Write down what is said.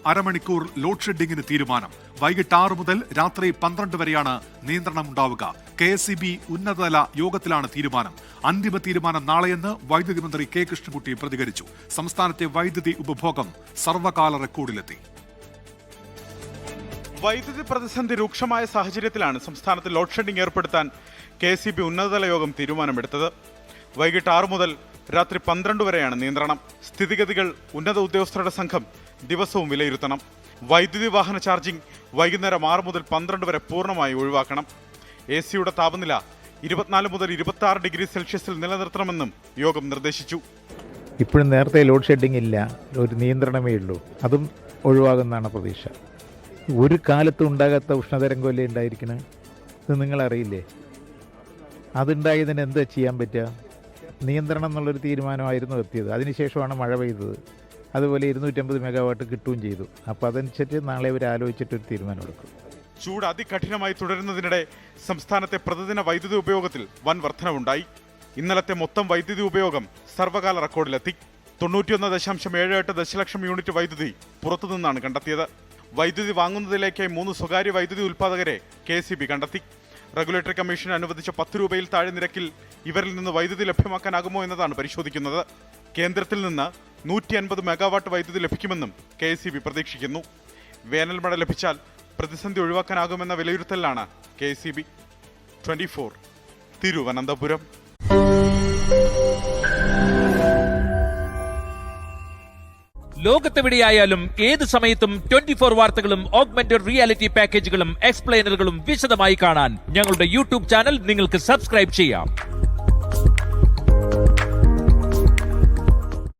അരമണിക്കൂർ ലോഡ് ഷെഡിംഗിന് തീരുമാനം. വൈകിട്ട് 6 മുതൽ രാത്രി 12 വരെയാണ് നിയന്ത്രണം ഉണ്ടാവുക. KSEB ഉന്നതതല യോഗത്തിലാണ് തീരുമാനം. അന്തിമ തീരുമാനം നാളെയെന്ന് വൈദ്യുതി മന്ത്രി കെ കൃഷ്ണൻകുട്ടി പ്രതികരിച്ചു. സംസ്ഥാനത്തെ വൈദ്യുതി ഉപഭോഗം സർവകാല റെക്കോർഡിലെത്തി. വൈദ്യുതി പ്രതിസന്ധി രൂക്ഷമായ സാഹചര്യത്തിലാണ് സംസ്ഥാനത്ത് ലോഡ് ഷെഡിംഗ് ഏർപ്പെടുത്താൻ KSEB ഉന്നതതല യോഗം തീരുമാനമെടുത്തത്. വൈകിട്ട് 6 മുതൽ രാത്രി 12 വരെയാണ് നിയന്ത്രണം. സ്ഥിതിഗതികൾ ഉന്നത ഉദ്യോഗസ്ഥരുടെ സംഘം ദിവസവും വിലയിരുത്തണം. വൈദ്യുതി വാഹന ചാർജിംഗ് വൈകുന്നേരം 6 മുതൽ 12 വരെ പൂർണ്ണമായി ഒഴിവാക്കണം. AC-യുടെ താപനില 24 മുതൽ 26 ഡിഗ്രി സെൽഷ്യസിൽ നിലനിർത്തണമെന്നും യോഗം നിർദ്ദേശിച്ചു. ഇപ്പോഴും നേരത്തെ ലോഡ് ഷെഡിംഗ് ഇല്ല, ഒരു നിയന്ത്രണമേ ഉള്ളൂ. അതും ഒഴിവാകുന്നതാണ് പ്രതീക്ഷ. ഒരു കാലത്തും ഉണ്ടാകാത്ത ഉഷ്ണതരംഗമല്ലേ ഉണ്ടായിരിക്കണേ, ഇത് നിങ്ങളറിയില്ലേ? അതുണ്ടായതിന് എന്താ ചെയ്യാൻ പറ്റുക? നിയന്ത്രണം എന്നുള്ളൊരു തീരുമാനമായിരുന്നു എത്തിയത്. അതിനുശേഷമാണ് മഴ പെയ്തത്. അതുപോലെ 250 മെഗാവാട്ട് കിട്ടുകയും ചെയ്തു. അപ്പോൾ അതനുസരിച്ച് നാളെ ഇവർ ആലോചിച്ചിട്ടൊരു തീരുമാനമെടുക്കും. ചൂട് അതികഠിനമായി തുടരുന്നതിനിടെ സംസ്ഥാനത്തെ പ്രതിദിന വൈദ്യുതി ഉപയോഗത്തിൽ വൻ വർധനവുണ്ടായി. ഇന്നലത്തെ മൊത്തം വൈദ്യുതി ഉപയോഗം സർവകാല റെക്കോർഡിലെത്തി. 91.78 ദശലക്ഷം യൂണിറ്റ് വൈദ്യുതി പുറത്തുനിന്നാണ് കണ്ടെത്തിയത്. വൈദ്യുതി വാങ്ങുന്നതിലേക്കായി 3 സ്വകാര്യ വൈദ്യുതി ഉൽപ്പാദകരെ KSEB കണ്ടെത്തി. റെഗുലേറ്ററി കമ്മീഷൻ അനുവദിച്ച 10 രൂപയിൽ താഴെ നിരക്കിൽ ഇവരിൽ നിന്ന് വൈദ്യുതി ലഭ്യമാക്കാനാകുമോ എന്നതാണ് പരിശോധിക്കുന്നത്. കേന്ദ്രത്തിൽ നിന്ന് 150 മെഗാവാട്ട് വൈദ്യുതി ലഭിക്കുമെന്നും KSEB പ്രതീക്ഷിക്കുന്നു. വേനൽ മഴ ലഭിച്ചാൽ പ്രതിസന്ധി ഒഴിവാക്കാനാകുമെന്ന വിലയിരുത്തലിലാണ് KSEB. 24 തിരുവനന്തപുരം. ലോകത്തെവിടെയായാലും ഏത് സമയത്തും 24 വാർത്തകളും ഓഗ്മെന്റഡ് റിയാലിറ്റി പാക്കേജുകളും എക്സ്പ്ലെയിനറുകളും വിശദമായി കാണാൻ ഞങ്ങളുടെ യൂട്യൂബ് ചാനൽ നിങ്ങൾക്ക് സബ്സ്ക്രൈബ് ചെയ്യാം.